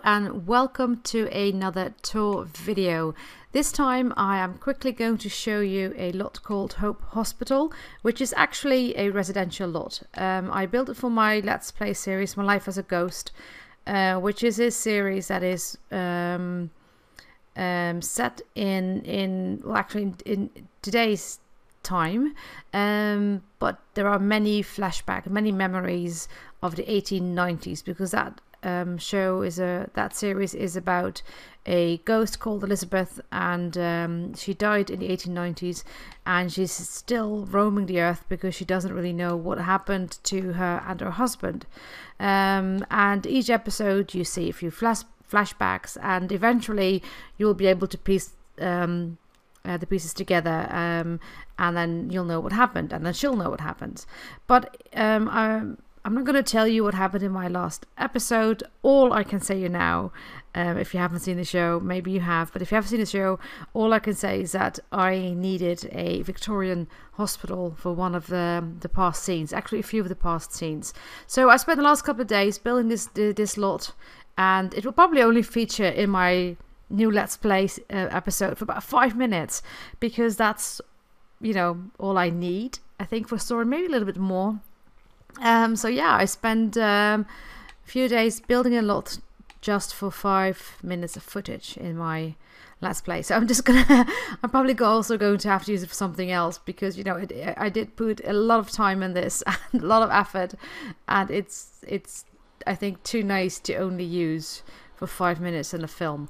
and welcome to another tour video. This time I am quickly going to show you a lot called Hope Hospital, which is actually a residential lot. I built it for my Let's Play series, My Life as a Ghost, which is a series that is set in today's time, but there are many flashbacks, many memories of the 1890s, because that that series is about a ghost called Elizabeth, and she died in the 1890s, and she's still roaming the earth because she doesn't really know what happened to her and her husband. And each episode you see a few flashbacks, and eventually you'll be able to piece the pieces together, and then you'll know what happened, and then she'll know what happens. But I'm not going to tell you what happened in my last episode. All I can say you now, if you haven't seen the show, maybe you have, but if you haven't seen the show, all I can say is that I needed a Victorian hospital for one of the past scenes, actually a few of the past scenes. So I spent the last couple of days building this lot, and it will probably only feature in my new Let's Play episode for about 5 minutes, because that's, you know, all I need, I think, for a story, maybe a little bit more. So yeah, I spent a few days building a lot just for 5 minutes of footage in my Let's Play. So I'm probably also going to have to use it for something else, because, you know, I did put a lot of time in this and a lot of effort, and it's I think too nice to only use for 5 minutes in a film.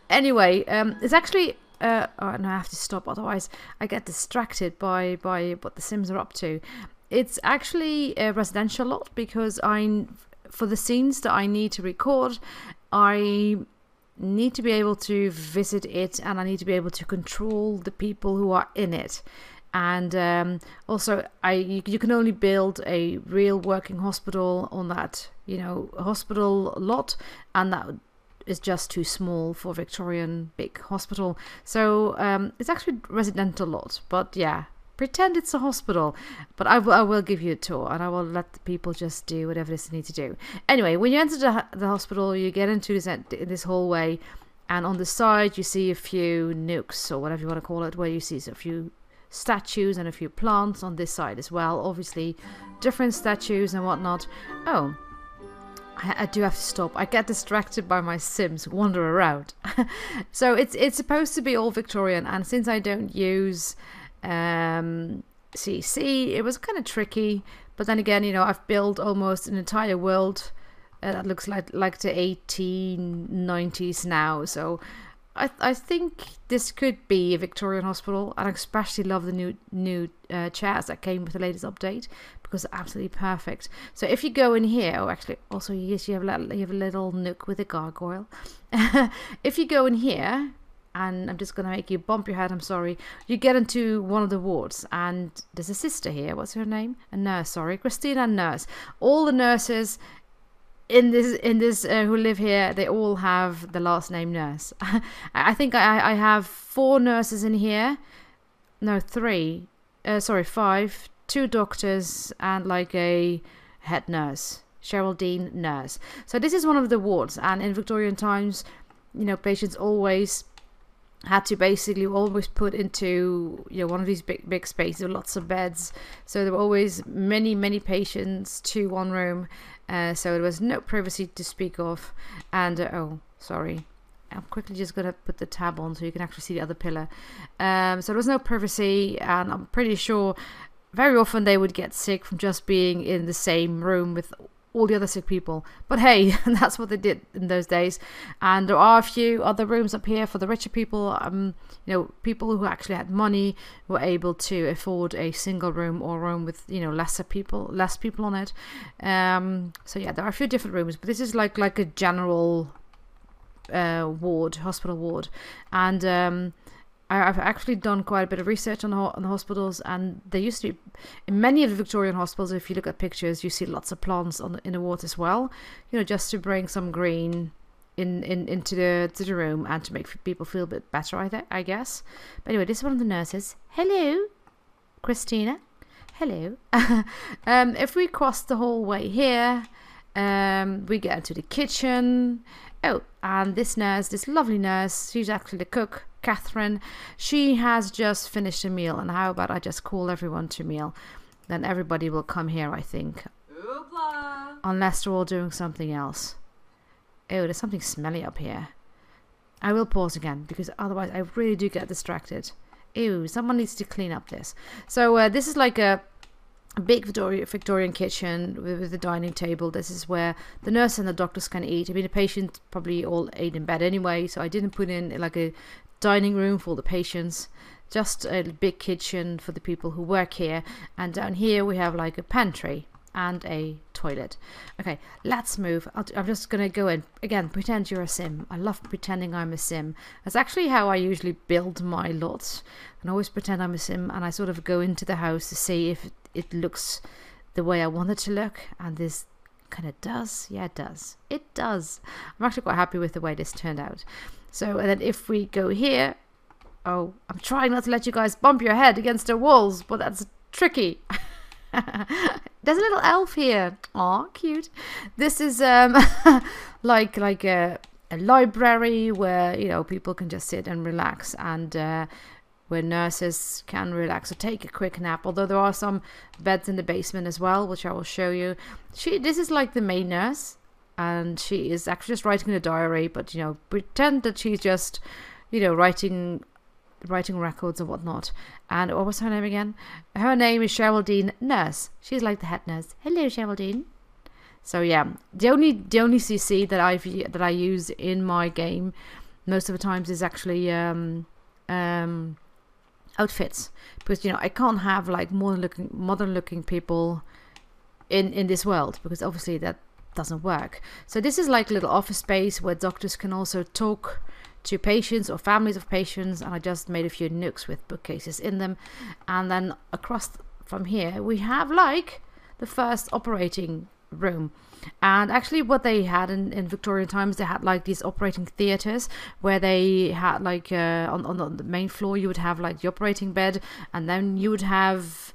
Anyway, it's actually oh no, I have to stop, otherwise I get distracted by what the Sims are up to. It's actually a residential lot, because for the scenes that I need to record, I need to be able to visit it, and I need to be able to control the people who are in it. And also you can only build a real working hospital on that, you know, hospital lot, and that is just too small for Victorian big hospital. So it's actually a residential lot, but yeah, pretend it's a hospital. But I will give you a tour, and I will let the people just do whatever they need to do. Anyway, when you enter the hospital, you get into this hallway, and on the side you see a few nooks, or whatever you want to call it, where you see a few statues and a few plants. On this side as well, obviously different statues and whatnot. Oh, I do have to stop. I get distracted by my Sims wander around. So it's supposed to be all Victorian, and since I don't use CC, it was kind of tricky. But then again, you know, I've built almost an entire world that looks like the 1890s now, so I think this could be a Victorian hospital. And I especially love the new chairs that came with the latest update, because they're absolutely perfect. So if you go in here, oh, actually, also yes, you have a little nook with a gargoyle. If you go in here, and I'm just going to make you bump your head, I'm sorry, you get into one of the wards, and there's a sister here. What's her name? A nurse, sorry. Christina, nurse. All the nurses in this who live here, they all have the last name Nurse. I think I have 4 nurses in here. No, 3. Sorry, 5. 2 doctors and like a head nurse. Geraldine, nurse. So this is one of the wards, and in Victorian times, you know, patients always had to basically always put into, you know, one of these big spaces with lots of beds. So there were always many patients to one room, so there was no privacy to speak of. And oh, sorry, I'm quickly just gonna put the tab on so you can actually see the other pillar. So there was no privacy, and I'm pretty sure very often they would get sick from just being in the same room with all the other sick people. But hey, that's what they did in those days. And there are a few other rooms up here for the richer people. You know, people who actually had money were able to afford a single room, or room with, you know, less people on it. So yeah, there are a few different rooms, but this is like a general hospital ward. And I've actually done quite a bit of research on the hospitals, and there used to be, in many of the Victorian hospitals, if you look at pictures, you see lots of plants in the ward as well, you know, just to bring some green into the room and to make people feel a bit better, I guess. But anyway, this is one of the nurses. Hello, Christina. Hello. If we cross the hallway here, We get into the kitchen. Oh, and this nurse, this lovely nurse, she's actually the cook, Catherine. She has just finished a meal, and how about I just call everyone to meal? Then everybody will come here, I think. Oopla. Unless they're all doing something else. Oh, there's something smelly up here. I will pause again, because otherwise I really do get distracted. Ew, someone needs to clean up this. So this is like a big Victorian kitchen with a dining table. This is where the nurse and the doctors can eat. I mean, the patients probably all ate in bed anyway, so I didn't put in like a dining room for the patients. Just a big kitchen for the people who work here. And down here we have like a pantry and a toilet. Okay, let's move. I'm just gonna go in again, pretend you're a sim. I love pretending I'm a sim. That's actually how I usually build my lots. I always pretend I'm a sim, and I sort of go into the house to see if it looks the way I want it to look, and this kind of does. Yeah, it does. It does. I'm actually quite happy with the way this turned out. So, and then if we go here, oh, I'm trying not to let you guys bump your head against the walls, but that's tricky. There's a little elf here. Aw, cute. This is like a library where, you know, people can just sit and relax, and where nurses can relax or take a quick nap. Although there are some beds in the basement as well, which I will show you. This is like the main nurse, and she is actually just writing a diary, but, you know, pretend that she's just, you know, writing records and whatnot. And what was her name again? Her name is Geraldine Nurse. She's like the head nurse. Hello, Geraldine. So yeah, the only CC that I use in my game most of the times is actually outfits, because, you know, I can't have like modern looking people in this world, because obviously that doesn't work. So this is like a little office space where doctors can also talk to patients or families of patients, and I just made a few nooks with bookcases in them. And then across from here we have like the first operating room. And actually what they had in Victorian times, they had like these operating theaters where they had like on the main floor you would have like the operating bed, and then you would have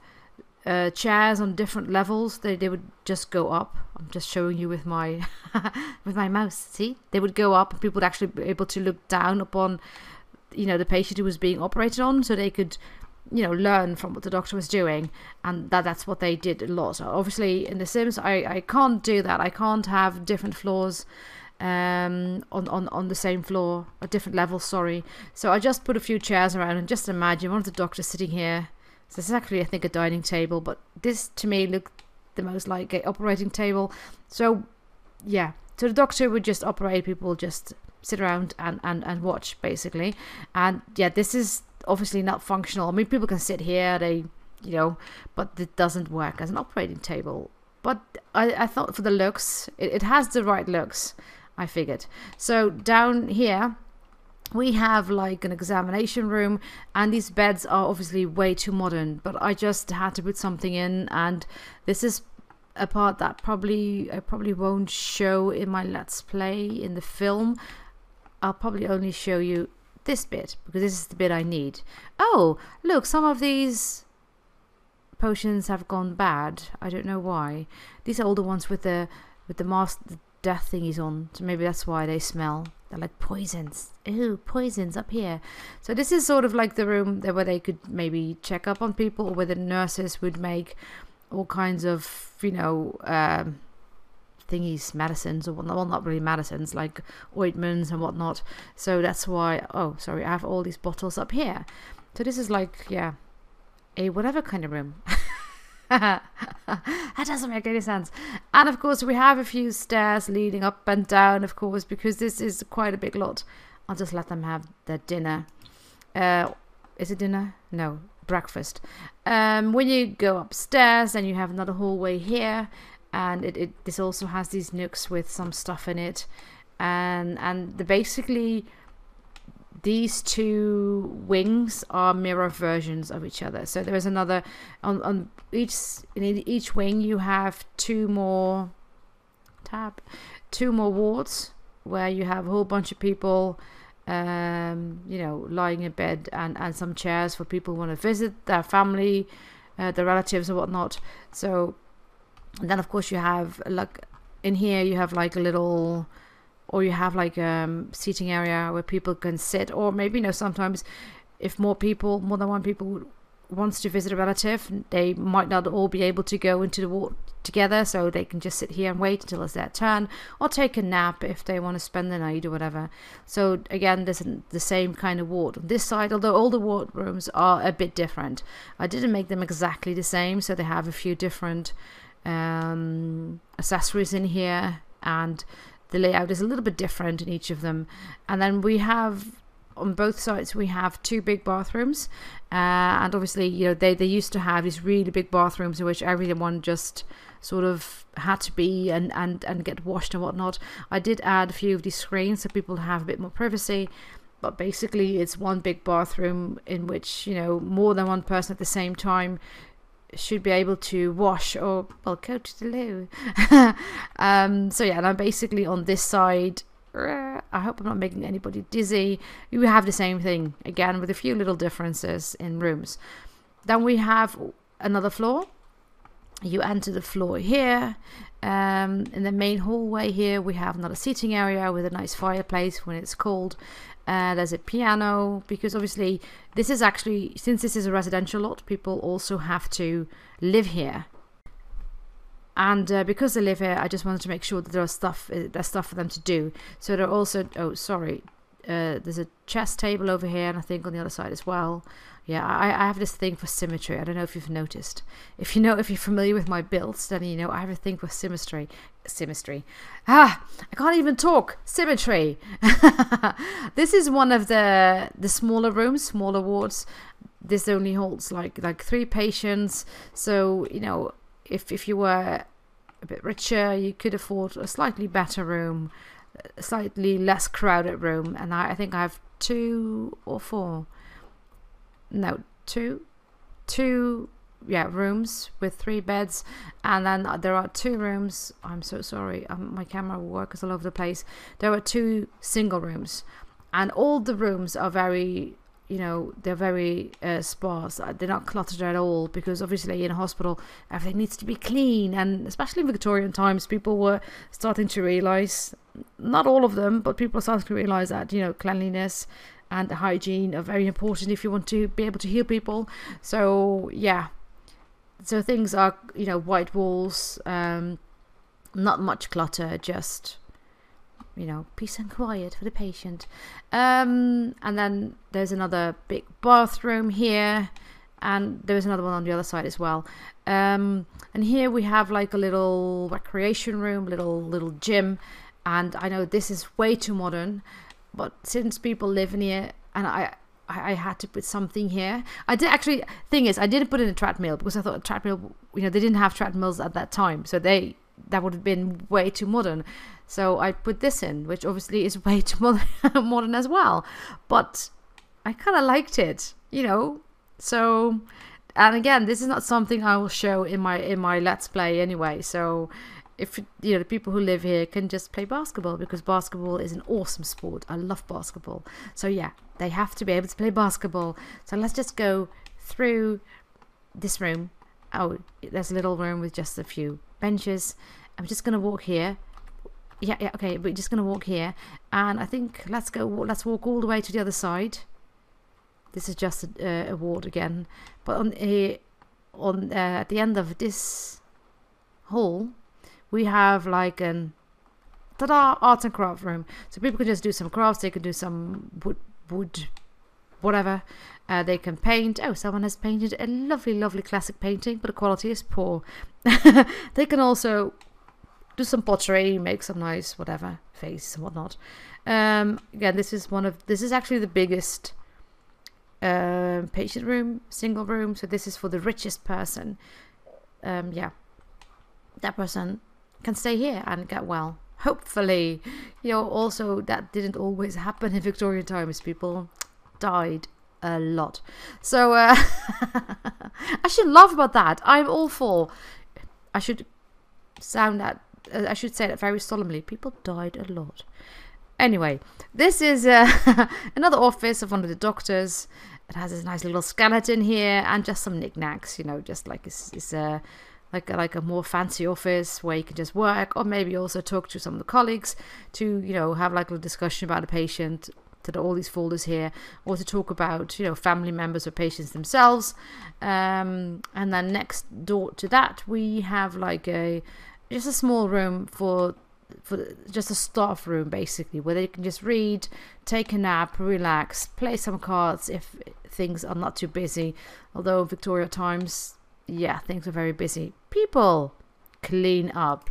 chairs on different levels. They would just go up. I'm just showing you with my with my mouse. See, they would go up, and people would actually be able to look down upon, you know, the patient who was being operated on, so they could, you know, learn from what the doctor was doing. And that's what they did a lot. So obviously in The Sims I can't do that. I can't have different floors on the same floor, or different levels, sorry. So I just put a few chairs around, and just imagine one of the doctors sitting here. So this is actually, I think, a dining table, but this to me looked the most like an operating table. So yeah, so the doctor would just operate, people would just sit around and watch, basically. And yeah, this is obviously not functional. I mean, people can sit here, they, you know, but it doesn't work as an operating table. But I thought for the looks, it has the right looks, I figured. So down here we have like an examination room, and these beds are obviously way too modern, but I just had to put something in. And this is a part that I probably won't show in my Let's Play in the film. I'll probably only show you this bit, because this is the bit I need. Oh, look, some of these potions have gone bad. I don't know why. These are all the ones with the mask, the death thingies on, so maybe that's why they smell. They're like poisons. Ooh, poisons up here. So this is sort of like the room where they could maybe check up on people, or where the nurses would make all kinds of, you know, thingies, medicines or whatnot. Well, not really medicines, like ointments and whatnot. So that's why, oh sorry, I have all these bottles up here. So this is like, yeah, a whatever kind of room. That doesn't make any sense. And of course we have a few stairs leading up and down, of course, because this is quite a big lot. I'll just let them have their dinner. Is it dinner? No, breakfast. When you go upstairs, then you have another hallway here, and this also has these nooks with some stuff in it, and basically these two wings are mirror versions of each other. So there is another in each wing you have two more wards, where you have a whole bunch of people, you know, lying in bed, and some chairs for people who want to visit their family, their relatives or whatnot. So, and then of course you have like in here you have like a little, or you have like seating area where people can sit, or maybe, you know, sometimes if more than one people wants to visit a relative, they might not all be able to go into the ward together, so they can just sit here and wait until it's their turn, or take a nap if they want to spend the night or whatever. So again, there's the same kind of ward on this side, although all the ward rooms are a bit different. I didn't make them exactly the same, so they have a few different accessories in here, and the layout is a little bit different in each of them. And then we have, on both sides, we have 2 big bathrooms, and obviously, you know, they used to have these really big bathrooms in which everyone just sort of had to be and get washed and whatnot. I did add a few of these screens so people have a bit more privacy, but basically it's one big bathroom in which, you know, more than one person at the same time should be able to wash or, well, go to the loo. So yeah, and I'm basically on this side. I hope I'm not making anybody dizzy. We have the same thing again with a few little differences in rooms. Then we have another floor. You enter the floor here. In the main hallway here we have another seating area with a nice fireplace when it's cold. There's a piano, because obviously this is actually, since this is a residential lot, people also have to live here. And because they live here, I just wanted to make sure that there's stuff for them to do. So they're also, oh sorry, there's a chess table over here, and I think on the other side as well. Yeah, I have this thing for symmetry. I don't know if you've noticed. If you're familiar with my builds, then you know I have a thing for symmetry. I can't even talk. Symmetry. This is one of the smaller rooms, smaller wards. This only holds like 3 patients. So, you know, if you were a bit richer, you could afford a slightly better room, a slightly less crowded room. And I think I have 2 or 4. No, two rooms with 3 beds, and then there are 2 rooms. I'm so sorry, my camera work is all over the place. There are 2 single rooms, and all the rooms are very, you know, they're very sparse. They're not cluttered at all, because obviously in a hospital everything needs to be clean, and especially in Victorian times people were starting to realize, not all of them, but people are starting to realize that, you know, cleanliness and hygiene are very important if you want to be able to heal people. So yeah, so things are, you know, white walls, not much clutter, just, you know, peace and quiet for the patient. And then there's another big bathroom here, and there's another one on the other side as well. And here we have like a little recreation room, little gym. And I know this is way too modern, but since people live in here, and I had to put something here. I did actually, thing is, I didn't put in a treadmill because I thought a treadmill, you know, they didn't have treadmills at that time, so that would have been way too modern. So I put this in, which obviously is way too modern as well. But I kind of liked it, you know. So, and again, this is not something I will show in my Let's Play anyway. So if, you know, the people who live here can just play basketball, because basketball is an awesome sport. I love basketball. So yeah, they have to be able to play basketball. So let's just go through this room. Oh, there's a little room with just a few benches. I'm just going to walk here. Yeah, okay, we're just going to walk here. And I think let's walk all the way to the other side. This is just a ward again. But at the end of this hall, we have like an art and craft room. So people can just do some crafts. They can do some wood, whatever. They can paint. Oh, someone has painted a lovely classic painting, but the quality is poor. They can also do some pottery, make some nice whatever face and whatnot. Again, this is actually the biggest patient room, single room. So this is for the richest person. Yeah, that person can stay here and get well. Hopefully, you know, also that didn't always happen in Victorian times. People died a lot. So I should laugh about that. I'm all for. I should say that very solemnly. People died a lot. Anyway, this is another office of one of the doctors. It has this nice little skeleton here and just some knickknacks, you know, just like it's like a more fancy office where you can just work, or maybe also talk to some of the colleagues to, you know, have like a discussion about a patient, to all these folders here, or to talk about, you know, family members or patients themselves. And then next door to that, we have like just a small room for just a staff room, basically, where they can just read, take a nap, relax, play some cards if things are not too busy. Although Victoria times, yeah, things are very busy. People, clean up.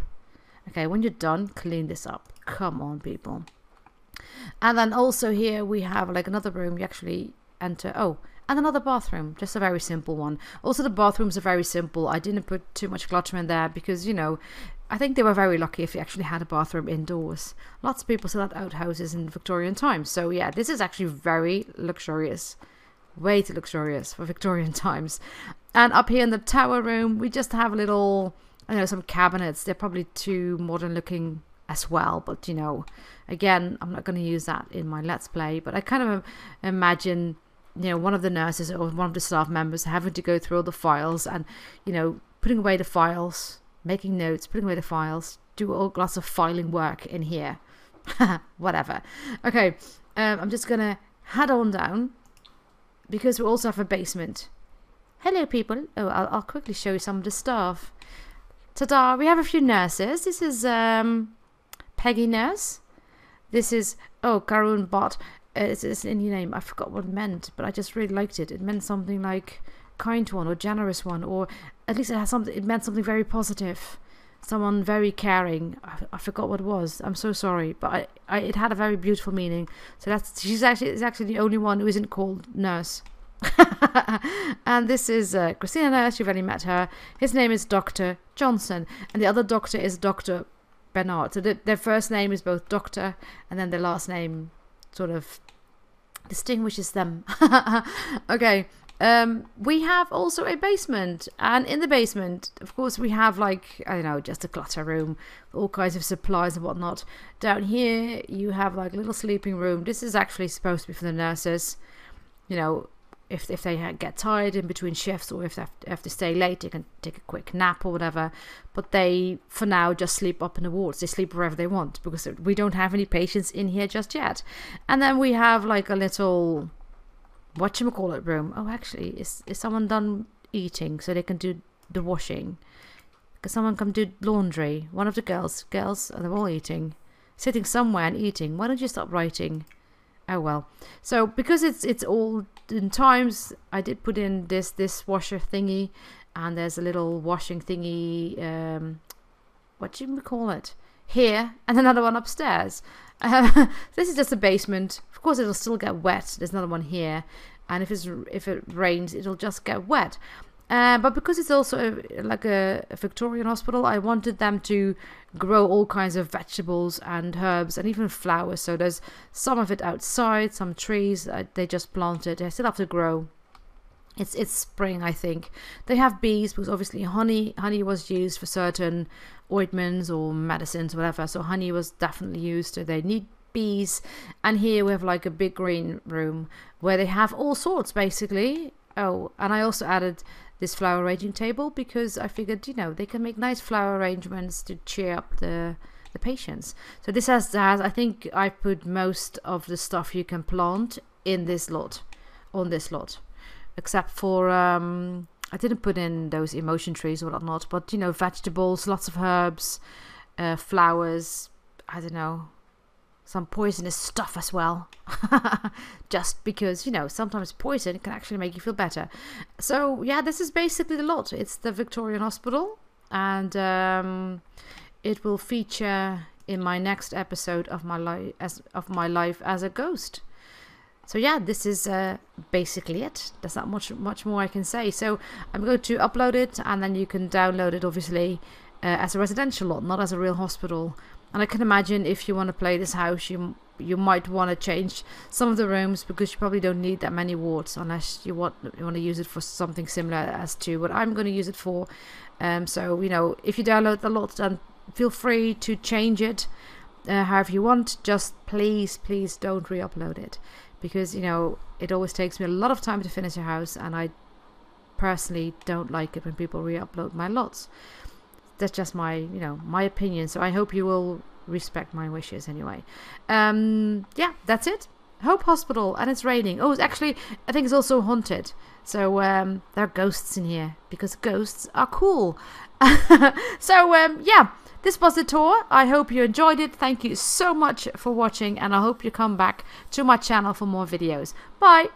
Okay, when you're done, clean this up. Come on, people. And then also here we have like another room you actually enter. Oh, and another bathroom, just a very simple one. Also, the bathrooms are very simple. I didn't put too much clutter in there because, you know, I think they were very lucky if they actually had a bathroom indoors. Lots of people still had outhouses in Victorian times. So yeah, this is actually very luxurious. Way too luxurious for Victorian times. And up here in the tower room, we just have a little, I know, some cabinets. They're probably too modern looking as well. But, you know, again, I'm not going to use that in my Let's Play. But I kind of imagine, you know, one of the nurses or one of the staff members having to go through all the files and, you know, putting away the files, making notes, putting away the files, do lots of filing work in here. Whatever. Okay, I'm just going to head on down because we also have a basement. Hello, people. Oh, I'll quickly show you some of the stuff. Ta-da! We have a few nurses. This is Peggy Nurse. This is, oh, Karun Bot. It's an Indian name. I forgot what it meant, but I just really liked it. It meant something like kind one or generous one, or at least it meant something very positive. Someone very caring. I forgot what it was. I'm so sorry, but it had a very beautiful meaning. So she's actually the only one who isn't called Nurse. And this is Christina Nurse. You've already met her. His name is Dr. Johnson, and the other doctor is Dr. Bernard. So their first name is both Doctor, and then their last name sort of distinguishes them. Okay. We have also a basement, and in the basement, of course, we have like, I don't know, just a clutter room, all kinds of supplies and whatnot. Down here, you have like a little sleeping room. This is actually supposed to be for the nurses, you know, if they get tired in between shifts, or if they have to stay late, they can take a quick nap or whatever. But they, for now, just sleep up in the wards. They sleep wherever they want because we don't have any patients in here just yet. And then we have like a little, whatchamacallit room. Oh, actually, is someone done eating so they can do the washing? Because someone come do laundry. One of the girls, they're all eating. Sitting somewhere and eating. Why don't you stop writing? Oh, well. So, because it's all in times, I did put in this washer thingy. And there's a little washing thingy, what do you call it? Here. And another one upstairs. This is just a basement. Of course, it'll still get wet. There's another one here, and if it rains, it'll just get wet. But because it's also like a Victorian hospital, I wanted them to grow all kinds of vegetables and herbs and even flowers. So there's some of it outside, some trees they just planted. They still have to grow. It's spring, I think. They have bees because obviously honey was used for certain ointments or medicines, whatever. So honey was definitely used. So they need bees. And here we have like a big green room where they have all sorts, basically. Oh, and I also added this flower arranging table because I figured, you know, they can make nice flower arrangements to cheer up the patients. So this has I think I put most of the stuff you can plant in this lot, on this lot. Except for, I didn't put in those emotion trees or whatnot, but, you know, vegetables, lots of herbs, flowers, I don't know, some poisonous stuff as well. Just because, you know, sometimes poison can actually make you feel better. So, yeah, this is basically the lot. It's the Victorian Hospital, and it will feature in my next episode of my life as a ghost. So yeah, this is basically it. There's not much more I can say. So I'm going to upload it, and then you can download it, obviously, as a residential lot, not as a real hospital. And I can imagine if you want to play this house, you might want to change some of the rooms because you probably don't need that many wards unless you want to use it for something similar as to what I'm going to use it for. So, you know, if you download the lot, then feel free to change it however you want. Just please don't re-upload it. Because, you know, it always takes me a lot of time to finish a house, and I personally don't like it when people re-upload my lots. That's just my, my opinion. So I hope you will respect my wishes anyway. Yeah, that's it. Hope Hospital, and it's raining. Oh, it's actually, I think it's also haunted. So there are ghosts in here because ghosts are cool. So yeah, this was the tour. I hope you enjoyed it. Thank you so much for watching, and I hope you come back to my channel for more videos. Bye.